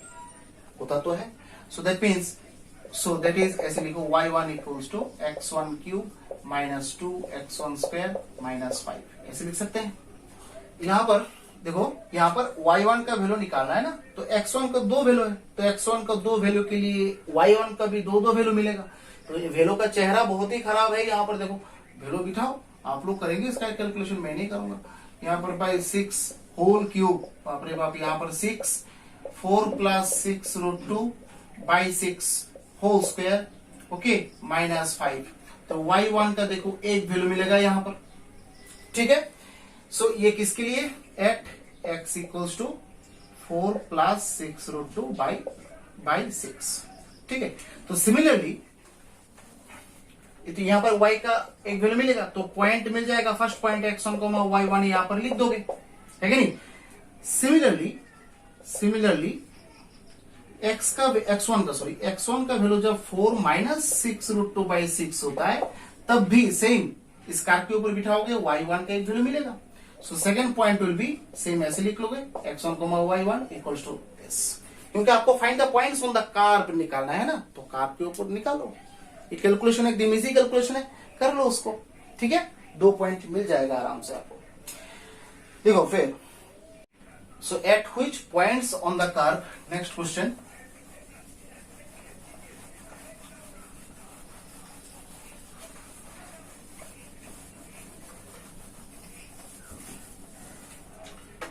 S1: होता तो है। सो दैट इज ऐसे लिखो, y1 equals to x1 cube minus 2 x1 square minus 5, ऐसे लिख सकते हैं। यहां पर देखो, यहां पर y1 का वैल्यू निकालना है ना, तो x1 का दो वैल्यू है, तो x1 का दो वैल्यू के लिए y1 का भी दो वैल्यू मिलेगा। तो ये वैल्यू का चेहरा बहुत ही खराब है। यहाँ पर देखो वैल्यू बिठाओ, आप लोग करेंगे इसका कैलकुलेशन, मैं नहीं करूंगा। यहाँ पर बाई 6 होल क्यूब, बाप रे बाप, यहाँ पर 6 4 plus 6 root 2 by 6 whole square, okay, minus 5। तो y1 का देखो एक वैल्यू मिलेगा यहाँ पर, ठीक है। सो ये किसके लिए, at x equals to 4 plus 6 root 2 by 6, ठीक है। तो सिमिलरली तो यहां पर y का एक वैल्यू मिलेगा, तो पॉइंट मिल जाएगा, फर्स्ट पॉइंट x1, y1 यहां पर लिख दोगे, है कि नहीं। सिमिलरली x1 का वैल्यू जब 4 माइनस 6 रूट 2 बाई 6 होता है, तब भी सेम इस कार के ऊपर बिठाओगे, y1 का एक वैल्यू मिलेगा। So second point will B same, ऐसे लिख लोगे, x1, y1 equals to this, क्योंकि आपको find the points on the carb निकालना है ना, तो कार्ब के ऊपर निकालो। ये कैलकुलेशन एकदम इजी कैलकुलेशन है, कर लो उसको, ठीक है, 2 पॉइंट मिल जाएगा आराम से आपको। देखो फिर, so at which points on the curve, next question,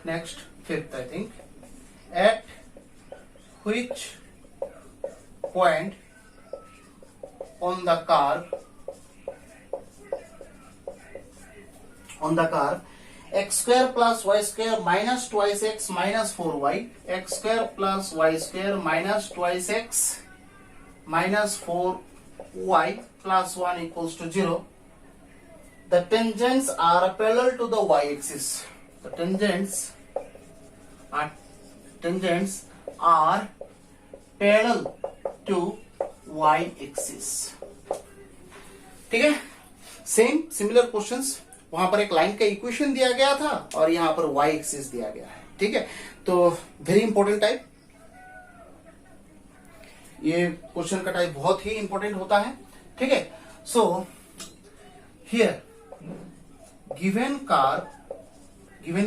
S1: next fifth I think, at which point on the curve x square plus y square minus twice x minus 4y, x square plus y square minus twice x minus 4 y plus 1 equals to 0. The tangents are parallel to the y-axis. The tangents are parallel to y-axis. ठीक है, same similar questions. वहां पर एक line का equation दिया गया था और यहां पर y-axis दिया गया है. ठीक है, तो वेरी इंपॉर्टेंट टाइप. ये क्वेश्चन का टाइप बहुत ही इंपॉर्टेंट होता है. ठीक है, सो हियर गिवन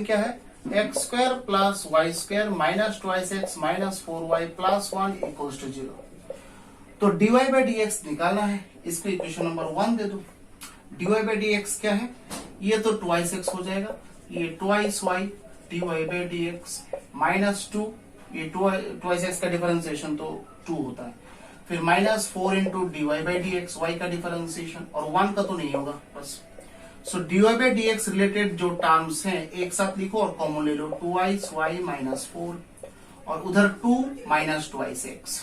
S1: क्या है, x square plus y square minus twice x minus 4y plus 1 equals to 0. तो dy बाई डी एक्स निकालना है. इसको इक्वेशन नंबर 1 दे दो. dy बाई डी एक्स क्या है, ये तो ट्वाइस एक्स हो जाएगा, ये twice y dy by d x minus 2, ये ट्वाइस एक्स का डिफरेंशिएशन तो 2 होता है, फिर minus 4 into dy by d x, y का डिफरेंशिएशन, और 1 का तो नहीं होगा बस. सो dy by d x related जो टर्म्स हैं एक साथ लिखो और कॉमन ले लो. ट्वाइस y माइनस 4 और उधर 2 minus twice x.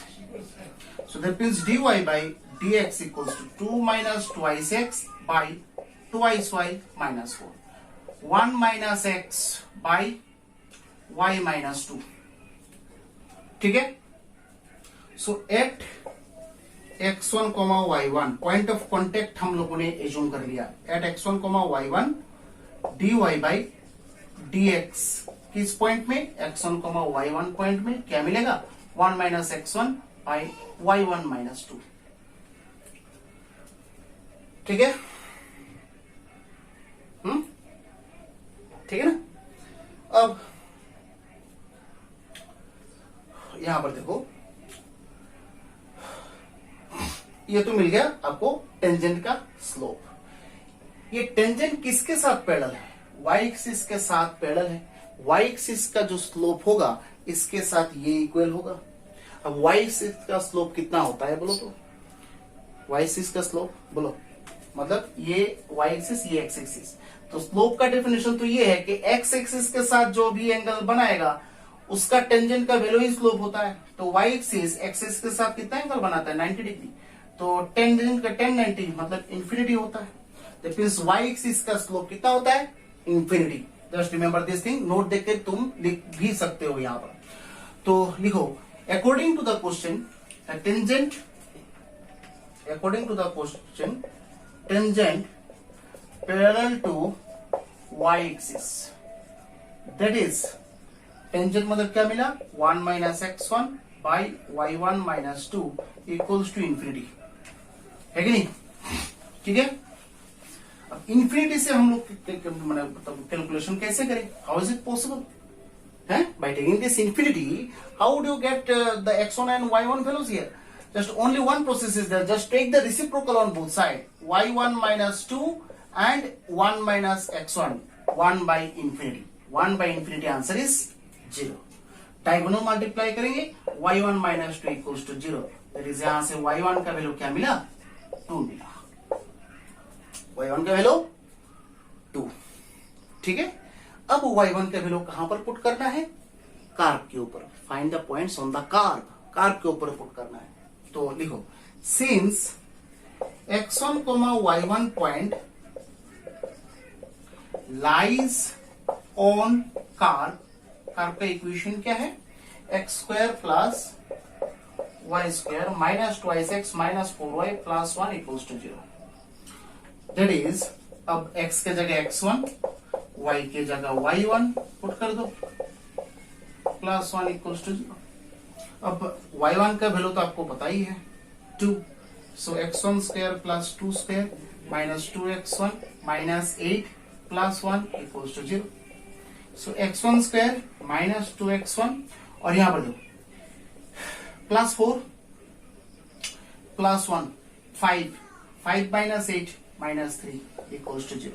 S1: So that means dy by d x equals to 2 minus twice x by twice y minus 4, 1 minus x by y minus 2. ठीक है, so at x1, y1 point of contact हम लोगों ने assume कर लिया. At x1, y1 dy by dx किस point में, x1, y1 point में क्या मिलेगा, 1 minus x1 by y1 minus 2. ठीक है, ठीक है ना. अब यहां पर देखो, ये तो मिल गया आपको टेंजेंट का स्लोप. ये टेंजेंट किसके साथ पैरेलल है, y एक्सिस के साथ पैरेलल है. y एक्सिस का जो स्लोप होगा इसके साथ ये इक्वल होगा. अब y एक्सिस का स्लोप कितना होता है बोलो तो, y एक्सिस का स्लोप बोलो, मतलब ये y एक्सिस ये x एक्सिस. तो स्लोप का डेफिनेशन तो ये है कि x एक्सिस के साथ जो भी एंगल बनाएगा उसका टेंजेंट का वैल्यू ही स्लोप होता है. तो y एक्सिस x एक्सिस के साथ कितना एंगल बनाता है, 90 डिग्री. तो टेंजेंट का 10 90 मतलब इंफिनिटी होता है. दैट मींस y एक्सिस का स्लोप कितना होता है, infinity. Just remember this thing, note देख के तुम लिख भी सकते हो यहां पर. तो लिखो, according to the question tangent, according to the question tangent parallel to y axis. That is tangent मतलब क्या मिला, 1 minus x1 by y1 minus 2 equals to infinity. है कि नहीं. ठीक है, अब इंफिनिटी से हम लोग कैलकुलेशन कैसे करें, हाउ इज इट पॉसिबल है, by taking this infinity. How would you get the x1 and y1 values here. Just only one process is there, just take the reciprocal on both side, y1 minus 2 and 1 minus x1, 1 by infinity. 1 by infinity answer is 0. Diagonal multiply करेंगे, y1 minus 2 equals to 0. That is यहां से y1 का value क्या मिला, 2 मिला. y1 का value 2. ठीक है, अब y1 का वैल्यू कहां पर पुट करना है, कार्व के ऊपर. Find the points on the curve, curve के ऊपर पुट करना है. तो लिखो, since x1, y1 point lies on curve. Curve का इक्वेशन क्या है, x square plus y square minus twice x minus 4y plus 1 equals to 0. That is, अब x के जगह x1, y के जगह y1 पुट कर दो, प्लस 1 इक्वल्स टू 0. अब y1 का वैल्यू तो आपको पता ही है 2. So x1 square plus 2 square minus 2x1 minus 8 plus 1 equals to 0. So x1 square minus 2x1 और यहां पर दो plus 4 plus 1 5 minus 8 minus 3 equals to 0.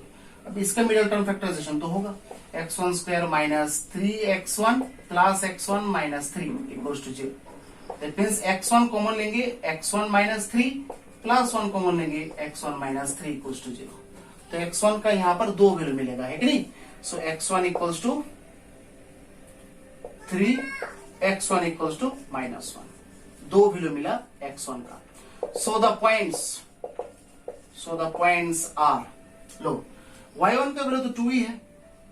S1: अब इसका मिडिल टर्म फैक्टराइजेशन तो होगा, x1 square minus 3x1 plus x1 minus 3 equals to 0. That means x1 common लेंगे, x1 minus 3 plus 1 common लेंगे, x1 माइनस 3 इक्वल्स टू 0. तो x1 का यहां पर 2 वैल्यू मिलेगा, है कि नहीं. So x1 equals to 3, x1 equals to minus 1. 2 value मिला x1 का. So the points are low y1 का वैल्यू तो 2 ही है.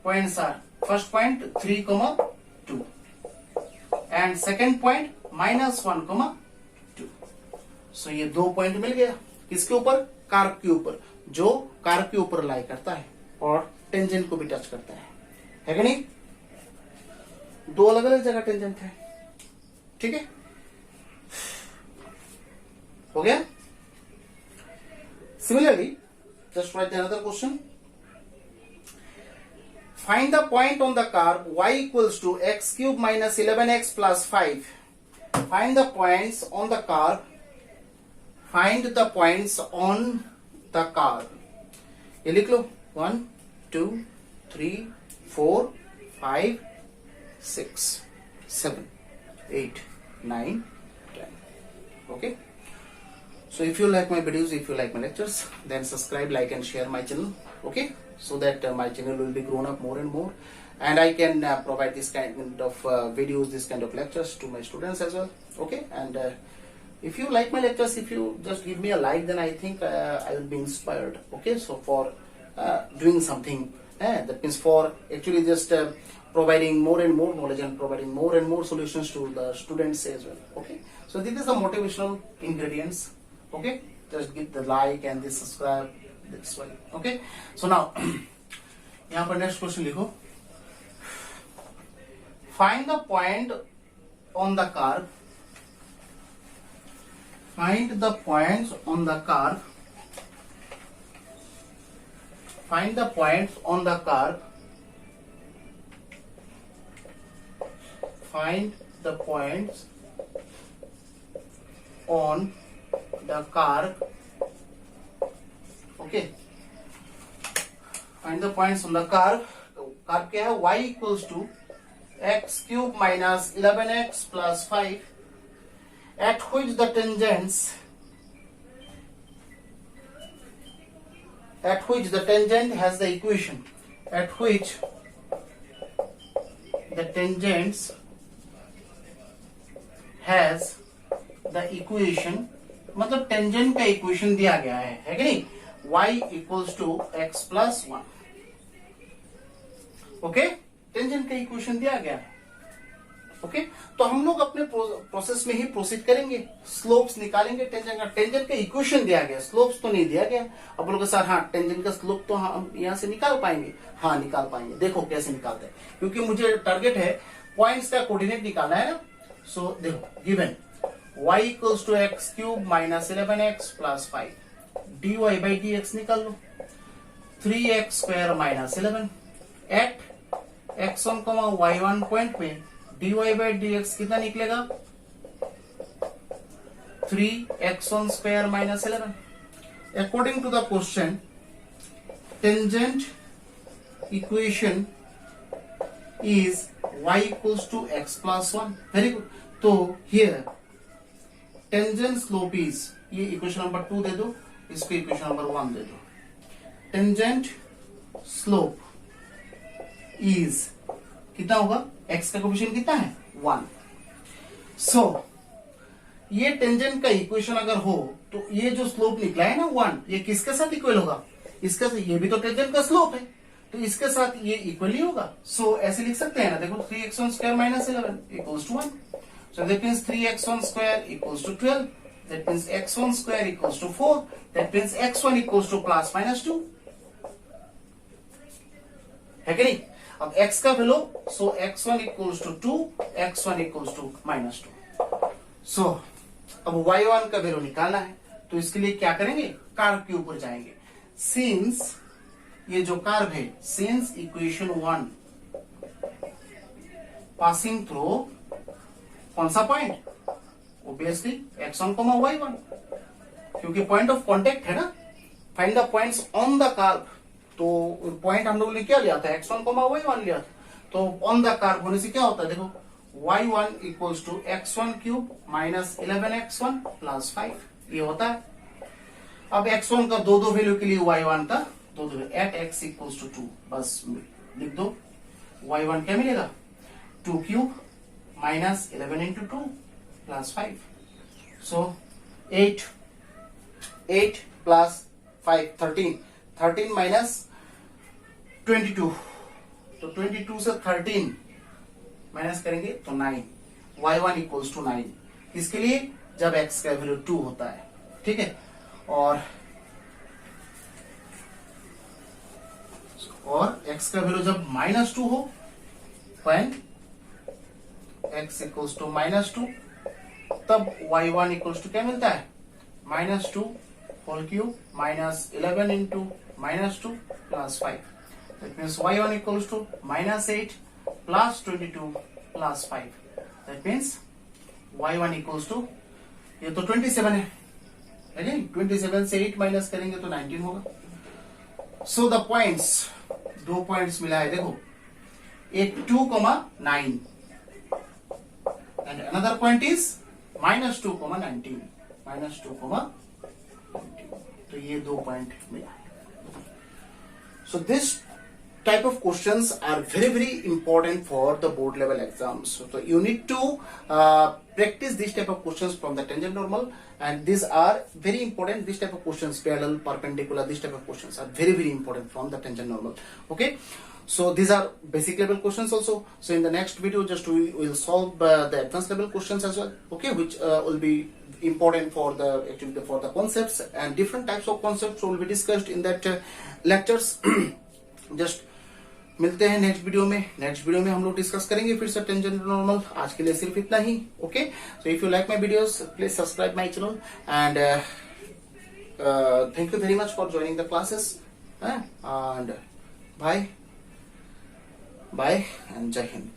S1: Points are first point 3, 2 and second point -1, 2. So ये 2 पॉइंट मिल गया. किसके ऊपर? कार्व के ऊपर, जो कार्व के ऊपर लाई करता है और टेंजेंट को भी टच करता है कि नहीं? 2 अलग अलग जगह टेंजेंट है. ठीक है, हो गया. Similarly, just write another question. Find the point on the curve y equals to x cube minus 11x plus 5. Find the points on the curve. Find the points on the curve. ये लिख लो 1, 2, 3, 4, 5, 6, 7, 8, 9, 10. Okay. So if you like my videos, if you like my lectures, then subscribe, like and share my channel. Okay. So that my channel will be grown up more and more, and I can provide this kind of videos, this kind of lectures to my students as well. Okay. And if you like my lectures, if you just give me a like, then I think I will be inspired. Okay. So for doing something, that means for actually just providing more and more knowledge and providing more and more solutions to the students as well. Okay. So this is the motivational ingredients. Okay. Just give the like and the subscribe. That's why. Okay. So now यहाँ पर next question लिखो. Find the point on the curve. Find the points on the curve. Find the points on the curve. Find the points on the curve. Okay. Find the points on the curve. Curve क्या है? Y equals to x cube minus 11x plus 5, at which the tangent has the equation. At which the tangent has the equation. मतलब tangent का equation दिया गया है कि नहीं? y equals to x plus 1. Okay. Tangent का equation दिया गया है. ओके. तो हम लोग अपने प्रोसेस में ही प्रोसीड करेंगे. स्लोप्स निकालेंगे टेंजेंट का. टेंजेंट का इक्वेशन दिया गया, स्लोप्स तो नहीं दिया गया. अब लोग सर हाँ टेंजेंट का स्लोप तो हम यहाँ से निकाल पाएंगे. हाँ निकाल पाएंगे. देखो कैसे निकालते हैं, क्योंकि मुझे टारगेट है पॉइंट्स का कोऑर्डिनेट निकालना है ना. सो देखो given y equals to x cube minus 11x plus 5. dy by dx निकाल लो. 3x square minus 11 at x1, y1 point में dy by dx कितना निकलेगा? 3x1 square minus 11. According to the question, tangent equation is y equals to x plus 1. Very good. तो here tangent slope is, ये equation number 2 दे दो, इसको equation number 1 दे दो. Tangent slope is कितना होगा? x का कोएफिशिएंट कितना है? 1. सो ये टेंजेंट का इक्वेशन अगर हो तो ये जो स्लोप निकला है ना 1, ये किसके साथ इक्वल होगा? इसके साथ. ये भी तो टेंजेंट का स्लोप है, तो इसके साथ ये इक्वल ही होगा. सो ऐसे लिख सकते हैं ना. देखो 3x1 square minus 11 equals to 1. So that means 3x1 square equals to 12. That means x1 square equals to 4. That means x1 equals to plus minus 2. है कि नहीं? अब x का value, so x1 equals to 2, x1 equals to minus 2. So अब y1 का value निकालना है, तो इसके लिए क्या करेंगे? कर्व के ऊपर जाएंगे. Since ये जो कर्व है, since equation 1 passing through कौन सा पॉइंट? ऑब्वियसली x1, y1, क्योंकि पॉइंट ऑफ कांटेक्ट है ना. Find the points on the curve. तो पॉइंट हम लोग ने क्या लिया था? x1, y1 लिया था. तो ऑन द कर्व होने से क्या होता है? देखो y1 equals to x1 cube minus 11x1 plus 5, ये होता है. अब x1 का दो वैल्यू के लिए y1 का दो एट x इक्वल्स टू 2, बस लिख दो. y1 क्या मिलेगा? 2 cube minus 11 into 2 plus 5. So 8 8 plus 5 13, 13 minus 22, तो 22 से 13 माइनस करेंगे तो 9, y1 इक्वल्स टू 9, किसके लिए, जब x का वैल्यू 2 होता है, ठीक है। और x का वैल्यू जब -2 हो, when x इक्वल्स टू -2, तब y1 इक्वल्स टू क्या मिलता है, -2 whole cube minus 11 into -2 plus 5, that means y1 equals to -8 plus 22 plus 5, that means y1 equals to, ये तो 27 है, 27 से 8 माइनस करेंगे तो 19 होगा। सो द पॉइंट्स, 2 पॉइंट्स मिला है, देखो एक 2,9 and another point is -2,19, -2,19, तो ये 2 पॉइंट मिला है। So this type of questions are very important for the board level exams. So you need to practice this type of questions from the tangent normal, and these are very important. This type of questions, parallel, perpendicular, this type of questions are very important from the tangent normal. Okay. So these are basic level questions also. So in the next video, just we will solve the advanced level questions as well. Okay, which will be important for the actually for the concepts, and different types of concepts will be discussed in that lectures. Just मिलते हैं next video में। Next video में हम लोग discuss करेंगे फिर से tangent normal. आज के लिए सिर्फ इतना ही। Okay, so if you like my videos please subscribe my channel, and thank you very much for joining the classes, and bye bye and Jai Hind.